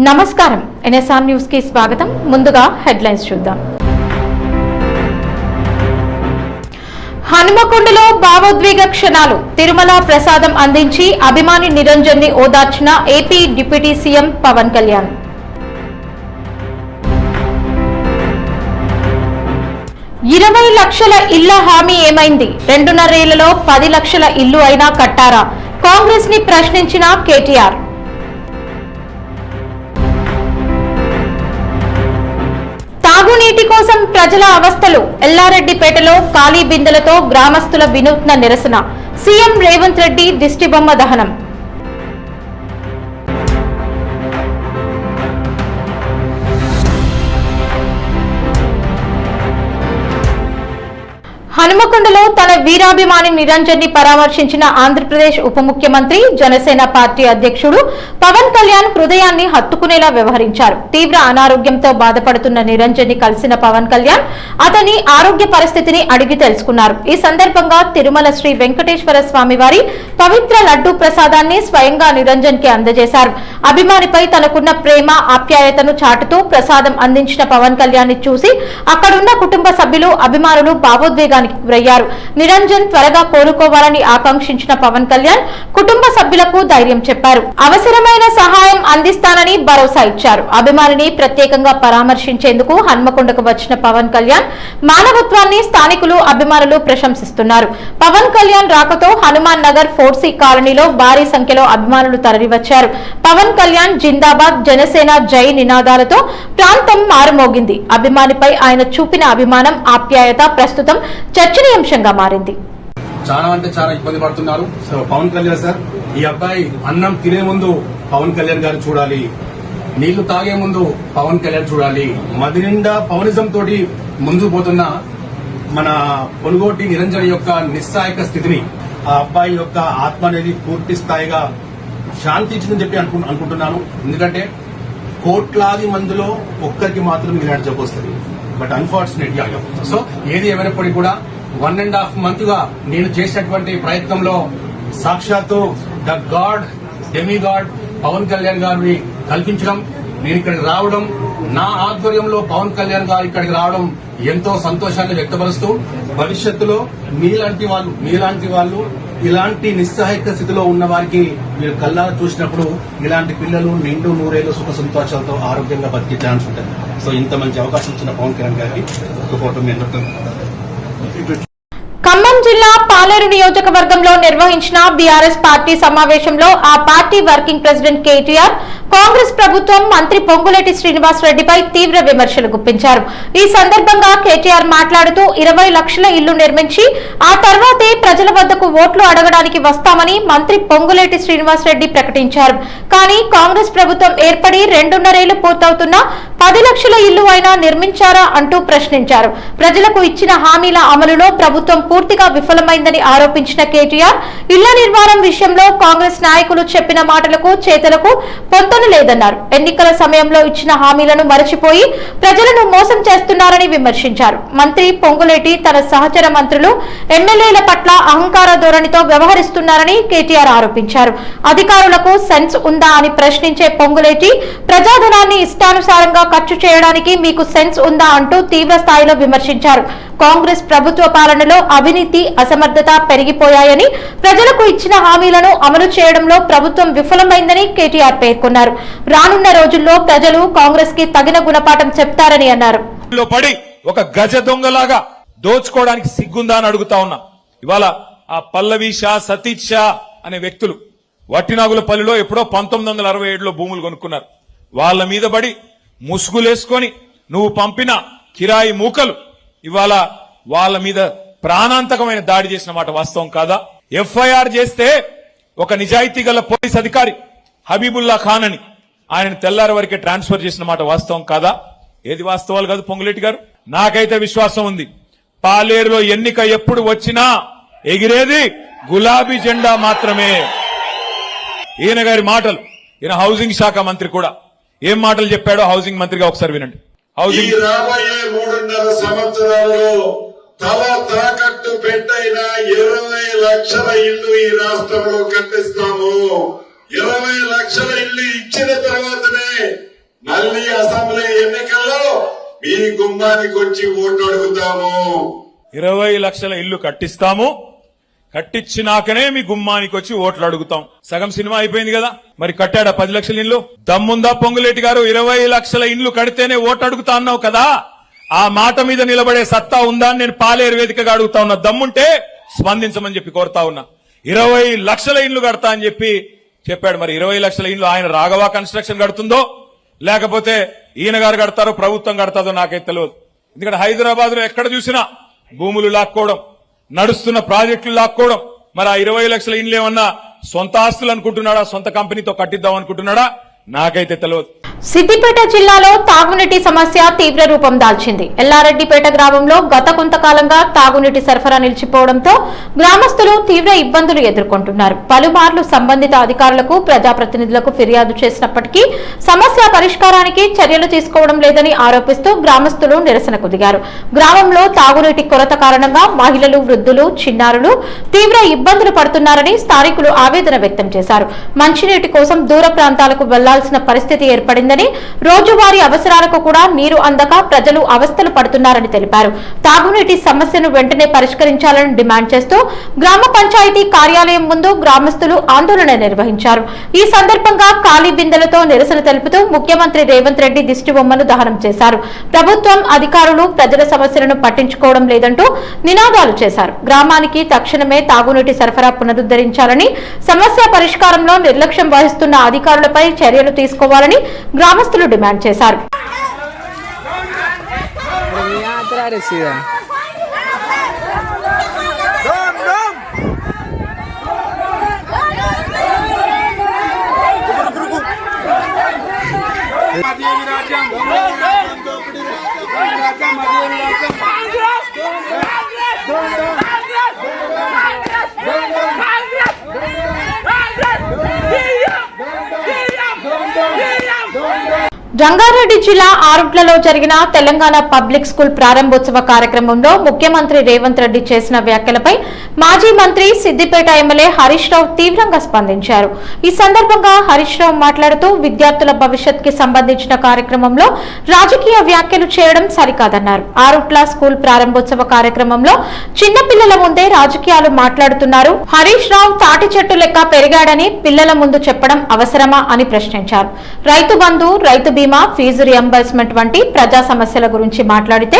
నమస్కారం NSR news కి స్వాగతం. ముందుగా హెడ్లైన్స్ చూద్దాం. హనుమకొండలో భావోద్వేగ క్షణాలు. తిరుమల ప్రసాదం అందించి అభిమాని నిరంజన్ ని ఓదార్చిన AP deputy CM Pawan Kalyan. 20 లక్షల ఇళ్ల హామీ ఏమైంది? 2.5 ఏళ్లలో 10 లక్షల ఇల్లు అయినా కట్టారా? కాంగ్రెస్ ని ప్రశ్నించిన కేటీఆర్. తాగునీటి కోసం ప్రజల అవస్థలు. ఎల్లారెడ్డిపేటలో ఖాళీ బిందెలతో గ్రామస్తుల వినూత్న నిరసన. సీఎం రేవంత్ రెడ్డి దిష్టిబొమ్మ దహనం. హనుమకొండలో తన వీరాభిమాని నిరంజన్ ని పరామర్శించిన ఆంధ్రప్రదేశ్ ఉప ముఖ్యమంత్రి జనసేన పార్టీ అధ్యక్షుడు పవన్ కళ్యాణ్ హృదయాన్ని హత్తుకునేలా వ్యవహరించారు. తీవ్ర అనారోగ్యంతో బాధపడుతున్న నిరంజన్ ని కలిసిన పవన్ కళ్యాణ్ అతని ఆరోగ్య పరిస్థితిని అడిగి తెలుసుకున్నారు. ఈ సందర్భంగా తిరుమల శ్రీ వెంకటేశ్వర స్వామి వారి పవిత్ర లడ్డూ ప్రసాదాన్ని స్వయంగా నిరంజన్ కి అందజేశారు. అభిమానిపై తనకున్న ప్రేమ ఆప్యాయతను చాటుతూ ప్రసాదం అందించిన పవన్ కళ్యాణ్ ని చూసి అక్కడున్న కుటుంబ సభ్యులు అభిమానులు భావోద్వేగానికి గురయ్యారు. నిరంజన్ త్వరగా కోలుకోవాలని ఆకాంక్షించిన పవన్ కళ్యాణ్ కుటుంబ సభ్యులకు ధైర్యం చెప్పారు. అవసరమైన సహాయం అందిస్తానని భరోసా ఇచ్చారు. అభిమానిని ప్రత్యేకంగా పరామర్శించేందుకు హన్మకొండకు వచ్చిన పవన్ కళ్యాణ్ మానవత్వాన్ని స్థానికులు అభిమానులు ప్రశంసిస్తున్నారు. పవన్ కళ్యాణ్ రాకతో హనుమాన్ నగర్ 4C కాలనీలో భారీ సంఖ్యలో అభిమానులు తరలివచ్చారు. పవన్ కళ్యాణ్ జిందాబాద్ జనసేన జై నినాదాలతో ప్రాంతం మారుమోగింది. అభిమానిపై ఆయన చూపిన అభిమానం ఆప్యాయత ప్రస్తుతం చర్చనీయాంశంగా మారింది. చాలా అంటే చాలా ఇబ్బంది పడుతున్నారు. సో పవన్ కళ్యాణ్ సార్, ఈ అబ్బాయి అన్నం తినే ముందు పవన్ కళ్యాణ్ గారు చూడాలి, నీళ్లు తాగే ముందు పవన్ కళ్యాణ్ చూడాలి. మది నిండా పవనిజం తోటి ముందుకు పోతున్న మన పొనుగోటి నిరంజన్ యొక్క నిస్సహాయక స్థితిని, ఆ అబ్బాయి యొక్క ఆత్మ అనేది పూర్తి స్థాయిగా శాంతి ఇచ్చిందని చెప్పి అనుకుంటున్నాను. ఎందుకంటే కోట్లాది మందిలో ఒక్కరికి మాత్రం ఇలాంటి జబ్బు వస్తుంది. బట్ అన్ఫార్చునేట్లీ సో ఏది ఏమైనప్పటికీ కూడా 1.5 months గా నేను చేసినటువంటి ప్రయత్నంలో సాక్షాత్తు the god demigod Pawan Kalyan గారిని కల్పించడం, నేను ఇక్కడికి రావడం, నా ఆధ్వర్యంలో పవన్ కళ్యాణ్ గారు ఇక్కడికి రావడం ఎంతో సంతోషాన్ని వ్యక్తపరుస్తూ భవిష్యత్తులో మీలాంటి వాళ్ళు ఇలాంటి నిస్సహాయక స్థితిలో ఉన్న వారికి మీరు కళ్ళ చూసినప్పుడు ఇలాంటి పిల్లలు నిండు నూరేళ్లు సుఖ సంతోషాలతో ఆరోగ్యంగా బతికే ఛాన్స్ ఉంటుంది. సో ఇంత మంచి అవకాశం ఇచ్చిన పవన్ కళ్యాణ్ గారికి ఒక ఫోటో మీరు. ఖమ్మం జిల్లా పాలేరు నియోజకవర్గంలో నిర్వహించిన బీఆర్ఎస్ పార్టీ సమావేశంలో ఆ party working president KTR Congress ప్రభుత్వం మంత్రి పొంగులేటి శ్రీనివాస్ రెడ్డిపై తీవ్ర విమర్శలు గుప్పించారు. ఈ సందర్భంగా కేటీఆర్ మాట్లాడుతూ 20 లక్షల ఇళ్లు నిర్మించి ఆ తర్వాతే ప్రజల వద్దకు ఓట్లు అడగడానికి వస్తామని మంత్రి పొంగులేటి శ్రీనివాస్ రెడ్డి ప్రకటించారు. కానీ కాంగ్రెస్ ప్రభుత్వం ఏర్పడి 2.5 ఏళ్లు పూర్తవుతున్నా 10 లక్షల ఇళ్లు అయినా నిర్మించారా అంటూ ప్రశ్నించారు. ప్రజలకు ఇచ్చిన హామీల అమలులో ప్రభుత్వం పూర్తిగా విఫలమైందని ఆరోపించిన కేటీఆర్ ఇళ్ల నిర్మాణం విషయంలో కాంగ్రెస్ నాయకులు చెప్పిన మాటలకు చేతలకు పొంతన లేదన్నారు. ఎన్నికల సమయంలో ఇచ్చిన హామీలను మరచిపోయి ప్రజలను మోసం చేస్తున్నారని విమర్శించారు. మంత్రి పొంగులేటి తన సహచర మంత్రులు ఎమ్మెల్యేల పట్ల అహంకార ధోరణితో వ్యవహరిస్తున్నారని కేటీఆర్ ఆరోపించారు. అధికారులకు సెన్స్ ఉందా అని ప్రశ్నించే పొంగులేటి ప్రజాధనాన్ని ఇష్టానుసారంగా ఖర్చు చేయడానికి మీకు సెన్స్ ఉందా అంటూ తీవ్ర స్థాయిలో విమర్శించారు. కాంగ్రెస్ ప్రభుత్వ పాలనలో అవినీతి అసమర్థత పెరిగిపోయాయని, ప్రజలకు ఇచ్చిన హామీలను అమలు చేయడంలో ప్రభుత్వం విఫలమైందని కేటీఆర్ పేర్కొన్నారు. రానున్న రోజుల్లో ప్రజలు కాంగ్రెస్ కి తగిన గుణపాఠం చెప్తారని అన్నారు. ఒక గజ దొంగలాగా దోచుకోవడానికి సిగ్గుందా అని అడుగుతా ఉన్నా. ఇవాళ ఆ పల్లవి షా, సతీష్ షా అనే వ్యక్తులు వట్టినాగులపల్లిలో ఎప్పుడో 1967లో భూములు కొనుక్కున్నారు. వాళ్ళ మీద పడి ముసుగులేసుకొని నువ్వు పంపిన కిరాయి మూకలు ఇవాళ వాళ్ళ మీద ప్రాణాంతకమైన దాడి చేసిన మాట వాస్తవం కాదా? ఎఫ్ఐఆర్ చేస్తే ఒక నిజాయితీ గల పోలీస్ అధికారి హబీబుల్లా ఖాన్ అని ఆయన తెల్లారి వరకే ట్రాన్స్ఫర్ చేసిన మాట వాస్తవం కాదా? ఏది వాస్తవాలు కాదు పొంగులేటి గారు? నాకైతే విశ్వాసం ఉంది, పాలేరులో ఎన్నిక ఎప్పుడు వచ్చినా ఎగిరేది గులాబీ జెండా మాత్రమే. ఈయన గారి మాటలు, ఈయన హౌసింగ్ శాఖ మంత్రి కూడా ఏం మాటలు చెప్పాడో హౌసింగ్ మంత్రిగా ఒకసారి వినండి. హౌసింగ్ రాబోయే 3.5 సంవత్సరాల్లో తల తాకట్టు పెట్టైన 20 లక్షల ఇళ్లు ఈ రాష్ట్రంలో కట్టిస్తాము. 20 లక్షల ఇళ్లు ఇచ్చిన తర్వాతనే మళ్ళీ అసెంబ్లీ ఎన్నికల్లో మీ గుమ్మానికి వచ్చి ఓటు అడుగుతాము. 20 లక్షల ఇల్లు కట్టిస్తాము, కట్టించినాకనే మీ గుమ్మానికి వచ్చి ఓట్లు అడుగుతాం. సగం సినిమా అయిపోయింది కదా, మరి కట్టాడా 10 లక్షల ఇల్లు? దమ్ముందా పొంగులేటి గారు? 20 లక్షల ఇల్లు కడితేనే ఓటు అడుగుతా అన్నావు కదా, ఆ మాట మీద నిలబడే సత్తా ఉందా అని నేను పాలేరు వేదికగా అడుగుతా ఉన్నా. దమ్ముంటే స్పందించమని చెప్పి కోరుతా ఉన్నా. 20 లక్షల ఇల్లు కడతా అని చెప్పి చెప్పాడు. మరి 20 లక్షల ఇల్లు ఆయన రాఘవ కన్స్ట్రక్షన్ కడుతుందో లేకపోతే ఈయన గారు కడతారో ప్రభుత్వం కడతాదో నాకైతే తెలియదు. ఎందుకంటే హైదరాబాద్ లో ఎక్కడ చూసినా భూములు లాక్కోవడం, నడుస్తున్న ప్రాజెక్టులు లాక్కోవడం. మరి ఆ 20 లక్షల ఇండ్లు ఏమన్నా సొంత ఆస్తులు అనుకుంటున్నాడా, సొంత కంపెనీతో కట్టిద్దాం అనుకుంటున్నాడా నాకైతే తెలియదు. సిద్దిపేట జిల్లాలో తాగునీటి సమస్య తీవ్ర రూపం దాల్చింది. ఎల్లారెడ్డిపేట గ్రామంలో గత కొంతకాలంగా తాగునీటి సరఫరా నిలిచిపోవడంతో గ్రామస్తులు తీవ్ర ఇబ్బందులు ఎదుర్కొంటున్నారు. పలుమార్లు సంబంధిత అధికారులకు, ప్రజాప్రతినిధులకు ఫిర్యాదు చేసినప్పటికీ సమస్య పరిష్కారానికి చర్యలు తీసుకోవడం లేదని ఆరోపిస్తూ గ్రామస్తులు నిరసనకు దిగారు. గ్రామంలో తాగునీటి కొరత కారణంగా మహిళలు, వృద్ధులు, చిన్నారులు తీవ్ర ఇబ్బందులు పడుతున్నారని స్థానికులు ఆవేదన వ్యక్తం చేశారు. మంచినీటి కోసం దూర ప్రాంతాలకు వెళ్లాల్సిన పరిస్థితి ఏర్పడిందని, రోజువారీ అవసరాలకు కూడా నీరు అందక ప్రజలు అవస్థలు పడుతున్నారని తెలిపారు. తాగునీటి సమస్యను వెంటనే పరిష్కరించాలని డిమాండ్ చేస్తూ గ్రామ పంచాయతీ కార్యాలయం ముందు గ్రామస్తులు ఆందోళన నిర్వహించారు. ఈ సందర్భంగా ఖాళీ బిందెలతో నిరసన తెలుపుతూ ముఖ్యమంత్రి రేవంత్ రెడ్డి దిష్టిబొమ్మను దహనం చేశారు. ప్రభుత్వం, అధికారులు ప్రజల సమస్యలను పట్టించుకోవడం లేదంటూ నినాదాలు చేశారు. గ్రామానికి తక్షణమే తాగునీటి సరఫరా పునరుద్ధరించాలని, సమస్య పరిష్కారంలో నిర్లక్ష్యం వహిస్తున్న అధికారులపై చర్యలు తీసుకోవాలని గ్రామస్తులు డిమాండ్ చేశారు. రంగారెడ్డి జిల్లా ఆరుట్లలో జరిగిన తెలంగాణ పబ్లిక్ స్కూల్ ప్రారంభోత్సవ కార్యక్రమంలో ముఖ్యమంత్రి రేవంత్ రెడ్డి చేసిన వ్యాఖ్యలపై మాజీ మంత్రి సిద్దిపేట ఎమ్మెల్యే హరీష్ రావు తీవ్రంగా స్పందించారు. ఈ సందర్భంగా హరీష్ రావు మాట్లాడుతూ విద్యార్థుల భవిష్యత్కి సంబంధించిన కార్యక్రమంలో రాజకీయ వ్యాఖ్యలు చేయడం సరికాదన్నారు. ఆరుట్ల స్కూల్ ప్రారంభోత్సవ కార్యక్రమంలో చిన్నపిల్లల ముందే రాజకీయాలు మాట్లాడుతున్నారు. హరీష్ రావు తాటి చెట్టు లెక్క పెరిగాడని పిల్లల ముందు చెప్పడం అవసరమా అని ప్రశ్నించారు. రైతు బంధు, రైతు బీమా, ఫీజు రియంబర్స్మెంట్ వంటి ప్రజా సమస్యల గురించి మాట్లాడితే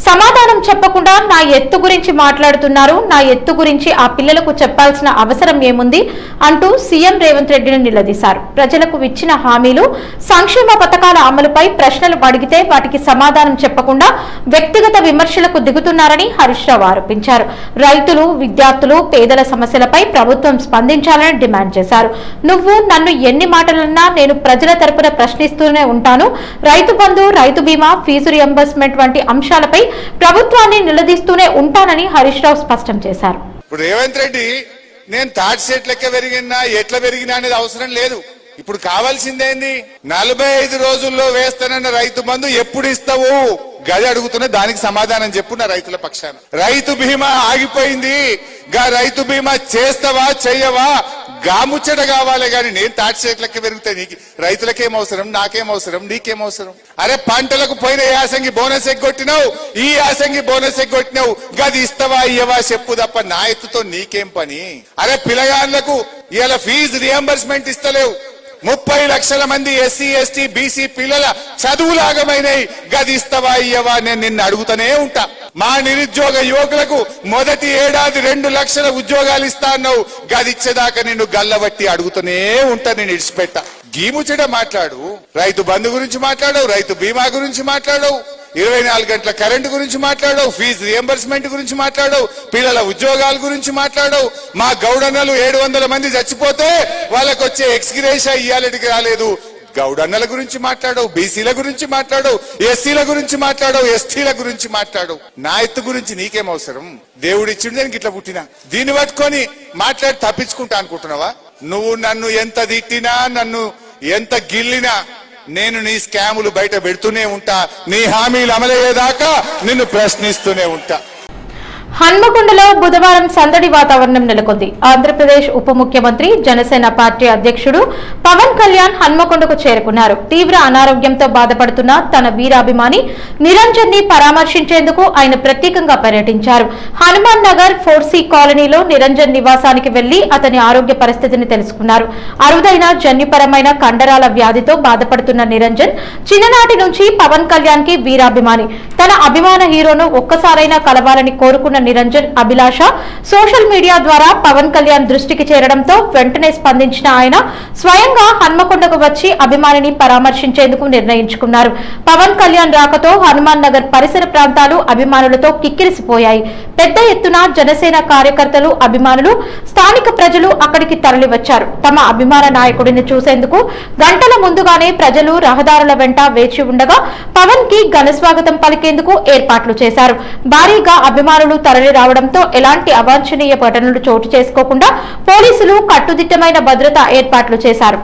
సమాధానం చెప్పకుండా నా ఎత్తు గురించి మాట్లాడుతున్నారు, నా ఎత్తు గురించి ఆ పిల్లలకు చెప్పాల్సిన అవసరం ఏముంది అంటూ సీఎం రేవంత్ రెడ్డిని నిలదీశారు. ప్రజలకు ఇచ్చిన హామీలు, సంక్షేమ పథకాల అమలుపై ప్రశ్నలు అడిగితే వాటికి సమాధానం చెప్పకుండా వ్యక్తిగత విమర్శలకు దిగుతున్నారని హరీష్ రావు ఆరోపించారు. రైతులు, విద్యార్థులు, పేదల సమస్యలపై ప్రభుత్వం స్పందించాలని డిమాండ్ చేశారు. నువ్వు నన్ను ఎన్ని మాటలన్నా నేను ప్రజల తరపున ప్రశ్నిస్తూనే ఉంటాను. రైతు బంధు, రైతు బీమా, ఫీజు రియంబర్స్మెంట్ వంటి అంశాలపై ప్రభుత్వాన్ని నిలదీస్తూనే ఉంటానని హరీష్ రావు స్పష్టం చేశారు. ఇప్పుడు రేవంత్ రెడ్డి నేను తాటి సెట్ లెక్క పెరిగినా ఎట్లా పెరిగినా అనేది అవసరం లేదు. ఇప్పుడు కావాల్సిందేంది? 45 రోజుల్లో వేస్తానన్న రైతు బంధు ఎప్పుడు ఇస్తావు గది అడుగుతున్నా, దానికి సమాధానం చెప్పు నా రైతుల పక్షాన. రైతు బీమా ఆగిపోయింది, గా రైతు బీమా చేస్తావా చెయ్యవా గాముచ్చట కావాలి గాని నేను తాటి చెట్లకి పెరుగుతాయి. నీకు రైతులకేం అవసరం, నాకేం అవసరం, నీకేం అవసరం? అరే పంటలకు పోయిన యాసంగి బోనస్ ఎగ్గొట్టినావు, ఈ యాసంగి బోనస్ ఎగ్గొట్టినావు, గది ఇస్తావా ఇయ్యవా చెప్పు తప్ప నా ఎత్తుతో నీకేం పని? అరే పిల్లగాళ్ళకు ఇలా ఫీజు రియంబర్స్మెంట్ ఇస్తలేవు. 30 లక్షల మంది ఎస్సీ, ఎస్టీ, బీసీ పిల్లల చదువులాగమైనవి, గది ఇస్తావా ఇయ్యవా నేను నిన్ను అడుగుతూనే ఉంటా. మా నిరుద్యోగ యువకులకు మొదటి ఏడాది 2 లక్షల ఉద్యోగాలు ఇస్తా అన్నావు, గది ఇచ్చేదాకా నిన్ను గల్లబట్టి అడుగుతూనే ఉంటా, నేను ఇడిచిపెట్ట. గీముచ్చట మాట్లాడు, రైతు బంధు గురించి మాట్లాడవు, రైతు బీమా గురించి మాట్లాడవు, 24 గంటల కరెంటు గురించి మాట్లాడవు, ఫీజు రియంబర్స్మెంట్ గురించి మాట్లాడవు, పిల్లల ఉద్యోగాల గురించి మాట్లాడవు. మా గౌడన్నలు 700 మంది చచ్చిపోతే వాళ్ళకు వచ్చే ఎక్స్గ్రేషియా ఇయ్యాలటికి రాలేదు. గౌడన్నల గురించి మాట్లాడవు, బీసీల గురించి మాట్లాడవు, ఎస్సీల గురించి మాట్లాడవు, ఎస్టీల గురించి మాట్లాడవు. నా ఎత్తు గురించి నీకేం అవసరం? దేవుడిచ్చిండు నేను గిట్లా పుట్టినా, దీన్ని పట్టుకొని మాట్లాడి తప్పించుకుంటా అనుకుంటున్నావా? నువ్వు నన్ను ఎంత తిట్టినా, నన్ను ఎంత గిల్లినా నేను నీ స్కాములు బయట పెడుతూనే ఉంటా, నీ హామీలు అమలయ్యేదాకా నిన్ను ప్రశ్నిస్తూనే ఉంటా. హన్మకొండలో బుధవారం సందడి వాతావరణం నెలకొంది. ఆంధ్రప్రదేశ్ ఉప ముఖ్యమంత్రి జనసేన పార్టీ అధ్యక్షుడు పవన్ కళ్యాణ్ హన్మకొండకు చేరుకున్నారు. తీవ్ర అనారోగ్యంతో బాధపడుతున్న తన వీరాభిమాని నిరంజన్ ని పరామర్శించేందుకు ఆయన ప్రత్యేకంగా పర్యటించారు. హనుమాన్ నగర్ 4C కాలనీలో నిరంజన్ నివాసానికి వెళ్లి అతని ఆరోగ్య పరిస్థితిని తెలుసుకున్నారు. అరుదైన జన్యుపరమైన కండరాల వ్యాధితో బాధపడుతున్న నిరంజన్ చిన్ననాటి నుంచి పవన్ కళ్యాణ్ కి వీరాభిమాని. తన అభిమాన హీరోను ఒక్కసారైనా కలవాలని కోరుకున్న నిరంజన్ అభిలాష సోషల్ మీడియా ద్వారా పవన్ కళ్యాణ్ దృష్టికి చేరడంతో వెంటనే స్పందించిన ఆయన స్వయంగా హన్మకొండకు వచ్చి అభిమానిని పరామర్శించేందుకు నిర్ణయించుకున్నారు. పవన్ కళ్యాణ్ రాకతో హనుమాన్ నగర్ పరిసర ప్రాంతాలు అభిమానులతో కిక్కిరిసిపోయాయి. పెద్ద ఎత్తున జనసేన కార్యకర్తలు, అభిమానులు, స్థానిక ప్రజలు అక్కడికి తరలివచ్చారు. తమ అభిమాన నాయకుడిని చూసేందుకు గంటల ముందుగానే ప్రజలు రహదారుల వెంట వేచి ఉండగా పవన్ కి ఘన స్వాగతం పలికేందుకు ఏర్పాట్లు చేశారు. భారీగా అభిమానులు తరలి రావడంతో ఎలాంటి అవాంఛనీయ ఘటనలు చోటు చేసుకోకుండా పోలీసులు కట్టుదిట్టమైన భద్రతా ఏర్పాట్లు చేశారు.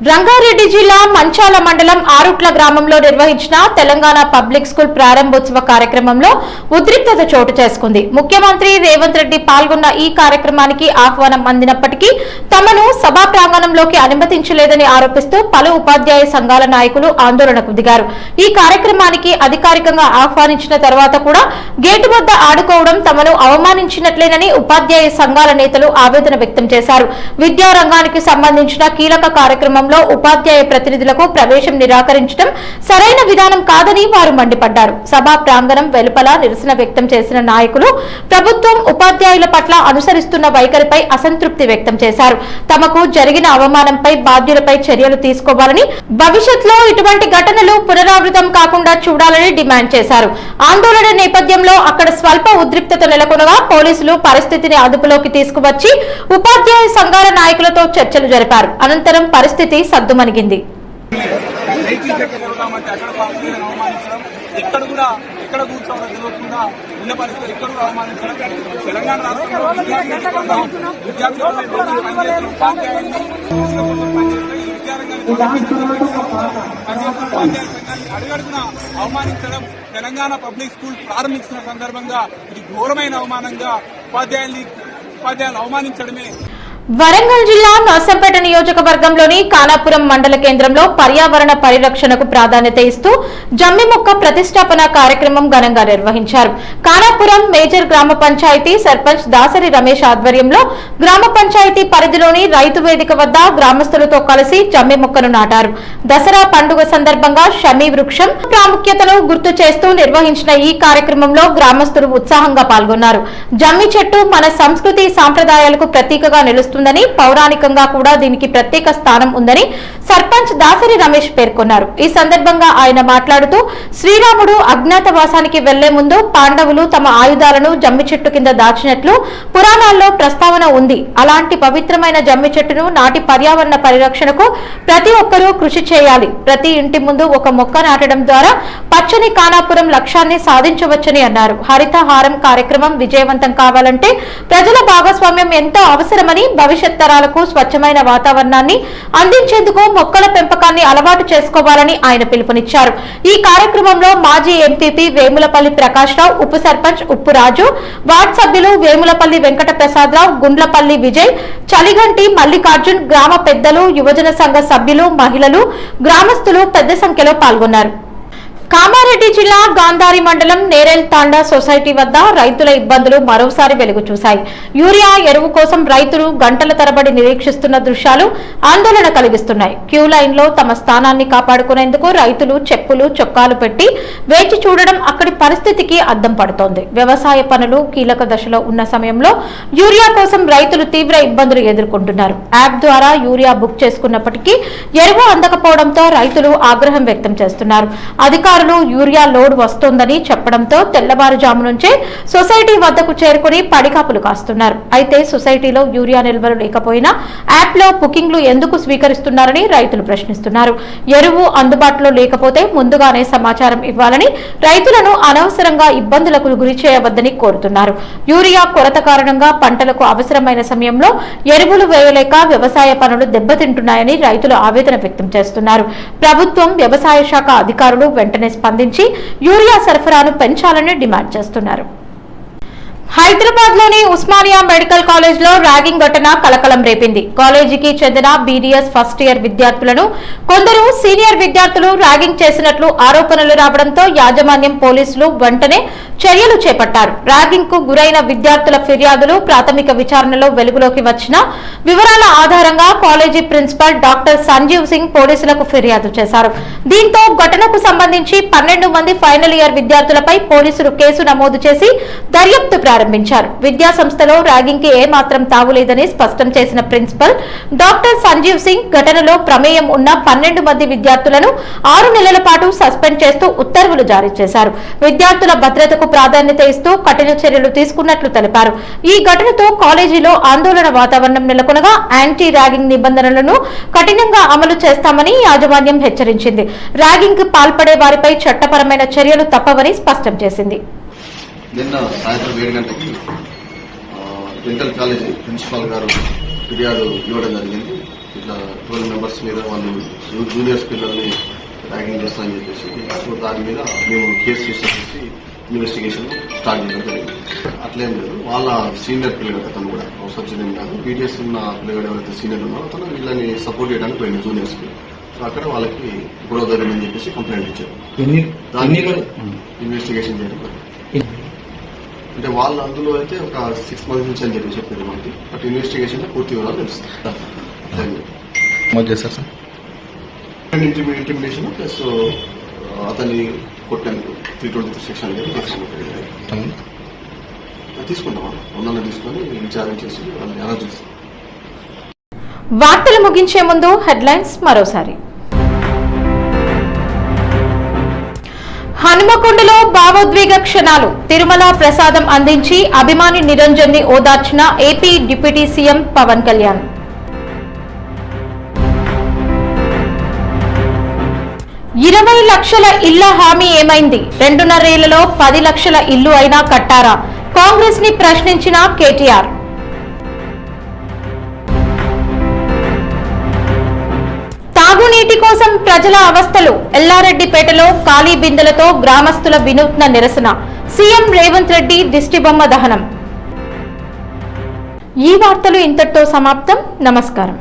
రంగారెడ్డి జిల్లా మంచాల మండలం ఆరుట్ల గ్రామంలో నిర్వహించిన తెలంగాణ పబ్లిక్ స్కూల్ ప్రారంభోత్సవ కార్యక్రమంలో ఉద్రిక్తత చోటు చేసుకుంది. ముఖ్యమంత్రి రేవంత్ రెడ్డి పాల్గొన్న ఈ కార్యక్రమానికి ఆహ్వానం అందినప్పటికీ తమను సభా ప్రాంగణంలోకి అనుమతించలేదని ఆరోపిస్తూ పలు ఉపాధ్యాయ సంఘాల నాయకులు ఆందోళనకు దిగారు. ఈ కార్యక్రమానికి అధికారికంగా ఆహ్వానించిన తర్వాత కూడా గేటు వద్ద ఆడుకోవడం తమను అవమానించినట్లేనని ఉపాధ్యాయ సంఘాల నేతలు ఆవేదన వ్యక్తం చేశారు. విద్యారంగానికి సంబంధించిన కీలక కార్యక్రమం ఉపాధ్యాయ ప్రతినిధులకు ప్రవేశం నిరాకరించడం సరైన విధానం కాదని వారు మండిపడ్డారు. సభా ప్రాంగణం వెలుపల నిరసన వ్యక్తం చేసిన నాయకులు ప్రభుత్వం ఉపాధ్యాయుల పట్ల అనుసరిస్తున్న వైఖరిపై అసంతృప్తి వ్యక్తం చేశారు. తమకు జరిగిన అవమానంపై బాధ్యులపై చర్యలు తీసుకోవాలని, భవిష్యత్తులో ఇటువంటి ఘటనలు పునరావృతం కాకుండా చూడాలని డిమాండ్ చేశారు. ఆందోళన నేపథ్యంలో అక్కడ స్వల్ప ఉద్రిక్తత నెలకొనగా పోలీసులు పరిస్థితిని అదుపులోకి తీసుకువచ్చి ఉపాధ్యాయ సంఘాల నాయకులతో చర్చలు జరిపారు. అనంతరం పరిస్థితి సద్దుమణిగింది. ఎక్కడ కూడా ఎక్కడ కూర్చోవాలో తెలియకుండా ఉన్న పరిస్థితి ఎక్కడ కూడా అవమానించడం తెలంగాణ రాష్ట్రంలో అడుగడుగున అవమానించడం, తెలంగాణ పబ్లిక్ స్కూల్ ప్రారంభించిన సందర్భంగా ఇది ఘోరమైన అవమానంగా ఉపాధ్యాయులు అవమానించడమే. వరంగల్ జిల్లా నర్సంపేట నియోజకవర్గంలోని కానాపురం మండల కేంద్రంలో పర్యావరణ పరిరక్షణకు ప్రాధాన్యత ఇస్తూ జమ్మి మొక్క ప్రతిష్టాపన కార్యక్రమం ఘనంగా నిర్వహించారు. కానాపురం మేజర్ గ్రామ పంచాయతీ సర్పంచ్ దాసరి రమేష్ ఆధ్వర్యంలో గ్రామ పంచాయతీ పరిధిలోని రైతు వేదిక వద్ద గ్రామస్తులతో కలిసి జమ్మి మొక్కను నాటారు. దసరా పండుగ సందర్భంగా షమీ వృక్షం ప్రాముఖ్యతను గుర్తు చేస్తూ నిర్వహించిన ఈ కార్యక్రమంలో గ్రామస్తులు ఉత్సాహంగా పాల్గొన్నారు. జమ్మి చెట్టు మన సంస్కృతి సాంప్రదాయాలకు ప్రతీకగా నిలుస్తుంది, పౌరాణికంగా కూడా దీనికి ప్రత్యేక స్థానం ఉందని సర్పంచ్ దాసరి రమేష్ పేర్కొన్నారు. ఈ సందర్భంగా ఆయన మాట్లాడుతూ శ్రీరాముడు అజ్ఞాతవాసానికి వెళ్లే ముందు పాండవులు తమ ఆయుధాలను జమ్మి చెట్టు కింద దాచినట్లు పురాణాల్లో ప్రస్తావన ఉంది. అలాంటి పవిత్రమైన జమ్మి చెట్టును నాటి పర్యావరణ పరిరక్షణకు ప్రతి ఒక్కరూ కృషి చేయాలి. ప్రతి ఇంటి ముందు ఒక మొక్క నాటడం ద్వారా పచ్చని కానాపురం లక్ష్యాన్ని సాధించవచ్చని అన్నారు. హరితహారం కార్యక్రమం విజయవంతం కావాలంటే ప్రజల భాగస్వామ్యం ఎంతో అవసరమని, భవిష్యత్ తరాలకు స్వచ్ఛమైన వాతావరణాన్ని అందించేందుకు మొక్కల పెంపకాన్ని అలవాటు చేసుకోవాలని ఆయన పిలుపునిచ్చారు. ఈ కార్యక్రమంలో మాజీ ఎంపీపీ వేములపల్లి ప్రకాష్ రావు, ఉప సర్పంచ్ ఉప్పు రాజు, వార్డు సభ్యులు వేములపల్లి వెంకట ప్రసాద్ రావు, గుండ్లపల్లి విజయ్, చలిగంటి మల్లికార్జున్, గ్రామ పెద్దలు, యువజన సంఘ సభ్యులు, మహిళలు, గ్రామస్తులు పెద్ద సంఖ్యలో పాల్గొన్నారు. కామారెడ్డి జిల్లా గాంధారి మండలం నేరేల్ తాండా సొసైటీ వద్ద రైతుల ఇబ్బందులు మరోసారి వెలుగు చూశాయి. యూరియా ఎరువు కోసం రైతులు గంటల తరబడి నిరీక్షిస్తున్న దృశ్యాలు ఆందోళన కలిగిస్తున్నాయి. క్యూ లైన్ లో తమ స్థానాన్ని కాపాడుకునేందుకు రైతులు చెప్పులు, చొక్కాలు పెట్టి వేచి చూడడం అక్కడి పరిస్థితికి అద్దం పడుతోంది. వ్యవసాయ పనులు కీలక దశలో ఉన్న సమయంలో యూరియా కోసం రైతులు తీవ్ర ఇబ్బందులు ఎదుర్కొంటున్నారు. యాప్ ద్వారా యూరియా బుక్ చేసుకున్నప్పటికీ ఎరువు అందకపోవడంతో రైతులు ఆగ్రహం వ్యక్తం చేస్తున్నారు. అధికారులు యూరియా లోడ్ వస్తోందని చెప్పడంతో తెల్లవారుజాము నుంచే సొసైటీ వద్దకు చేరుకుని పడికాపులు కాస్తున్నారు. అయితే సొసైటీలో యూరియా నిల్వలు లేకపోయినా యాప్ లో బుకింగ్లు ఎందుకు స్వీకరిస్తున్నారని రైతులు ప్రశ్నిస్తున్నారు. ఎరువు అందుబాటులో లేకపోతే ముందుగానే సమాచారం ఇవ్వాలని, రైతులను అనవసరంగా ఇబ్బందులకు గురి చేయవద్దని కోరుతున్నారు. యూరియా కొరత కారణంగా పంటలకు అవసరమైన సమయంలో ఎరువులు వేయలేక వ్యవసాయ పనులు దెబ్బతింటున్నాయని రైతులు ఆవేదన వ్యక్తం చేస్తున్నారు. ప్రభుత్వం, వ్యవసాయ శాఖ అధికారులు వెంటనే స్పందించి యూరియా సరఫరాను పెంచాలని డిమాండ్ చేస్తున్నారు. హైదరాబాద్ లోని ఉస్మానియా మెడికల్ కాలేజ్ లో ర్యాగింగ్ ఘటన కలకలం రేపింది. కాలేజీకి చెందిన బీడీఎస్ ఫస్ట్ ఇయర్ విద్యార్థులను కొందరు సీనియర్ విద్యార్థులు ర్యాగింగ్ చేసినట్లు ఆరోపణలు రావడంతో యాజమాన్యం పోలీసులు వెంటనే చర్యలు చేపట్టారు. ర్యాగింగ్ కు గురైన విద్యార్థుల ఫిర్యాదులు ప్రాథమిక విచారణలో వెలుగులోకి వచ్చిన వివరాల ఆధారంగా college principal doctor Sanjeev Singh పోలీసులకు ఫిర్యాదు చేశారు. దీంతో ఘటనకు సంబంధించి 12 మంది ఫైనల్ ఇయర్ విద్యార్థులపై పోలీసులు కేసు నమోదు చేసి దర్యాప్తు ప్రారంభించారు. విద్యా సంస్థలో ర్యాగింగ్ కి ఏమాత్రం తావులేదని స్పష్టం చేసిన ప్రిన్సిపల్ డాక్టర్ సంజీవ్ సింగ్ ఘటనలో ప్రమేయం ఉన్న 12 మంది విద్యార్థులను 6 నెలల పాటు సస్పెండ్ చేస్తూ ఉత్తర్వులు జారీ చేశారు. విద్యార్థుల భద్రతకు ప్రాధాన్యత ఇస్తూ కఠిన చర్యలు తీసుకున్నట్లు తెలిపారు. ఈ ఘటనతో కాలేజీలో ఆందోళన వాతావరణం నెలకొనగా యాంటీ ర్యాగింగ్ నిబంధనలను కఠినంగా అమలు చేస్తామని యాజమాన్యం హెచ్చరించింది. ర్యాగింగ్ కు పాల్పడే వారిపై చట్టపరమైన చర్యలు తప్పవని స్పష్టం చేసింది. నిన్న సాయంత్రం 7 గంటలకి డెంటల్ కాలేజీ ప్రిన్సిపాల్ గారు ఫిర్యాదు ఇవ్వడం జరిగింది. ఇట్లా 12 మెంబర్స్ మీద వాళ్ళు జూనియర్స్ పిల్లల్ని ర్యాగింగ్ చేస్తామని చెప్పేసి, సో దాని మీద మేము కేసు రిజిస్టర్ చేసి ఇన్వెస్టిగేషన్ స్టార్ట్ చేయడం జరిగింది. అట్లేం లేదు, వాళ్ళ సీనియర్ పిల్లలు అతను కూడా సచిన్ కాదు, బీటీఎస్ ఉన్న పిల్లలు ఎవరైతే సీనియర్ ఉన్నారో అతను వీళ్ళని సపోర్ట్ చేయడానికి పోయింది జూనియర్స్ కి. సో అక్కడ వాళ్ళకి గొడవ జరిగిందని చెప్పేసి కంప్లైంట్ ఇచ్చారు. దాన్ని ఇన్వెస్టిగేషన్ చేయడం అంటే వాళ్ళు అందులో అయితే ఒక 6 మంత్స్ నుంచి అని చెప్పి చెప్పారు మనకి. బట్ ఇన్వెస్టిగేషన్ లో పూర్తి వివరాలు తెలుస్తుంది. ఇంటిమిడేషన్ ప్లస్ అతన్ని కొట్టేందుకు 323 సెక్షన్ తీసుకుంటాం. వందన తీసుకొని విచారణ చేసి వాళ్ళని అరెస్ట్ చేస్తాం. వార్తలు ముగించే ముందు హెడ్లైన్స్ మరోసారి. హనుమకొండలో భావోద్వేగ క్షణాలు. తిరుమల ప్రసాదం అందించి అభిమాని నిరంజన్ ని ఓదార్చిన AP deputy CM Pawan Kalyan. ఇరవై లక్షల ఇళ్ల హామీ ఏమైంది? 2.5 ఏళ్లలో 10 లక్షల ఇల్లు అయినా కట్టారా? కాంగ్రెస్ ని ప్రశ్నించిన కేటీఆర్. తాగునీటి కోసం ప్రజల అవస్థలు. ఎల్లారెడ్డిపేటలో ఖాళీ బిందెలతో గ్రామస్తుల వినూత్న నిరసన. సీఎం రేవంత్ రెడ్డి దిష్టిబొమ్మ దహనం. ఈ వార్తలు ఇంతటితో సమాప్తం. నమస్కారం.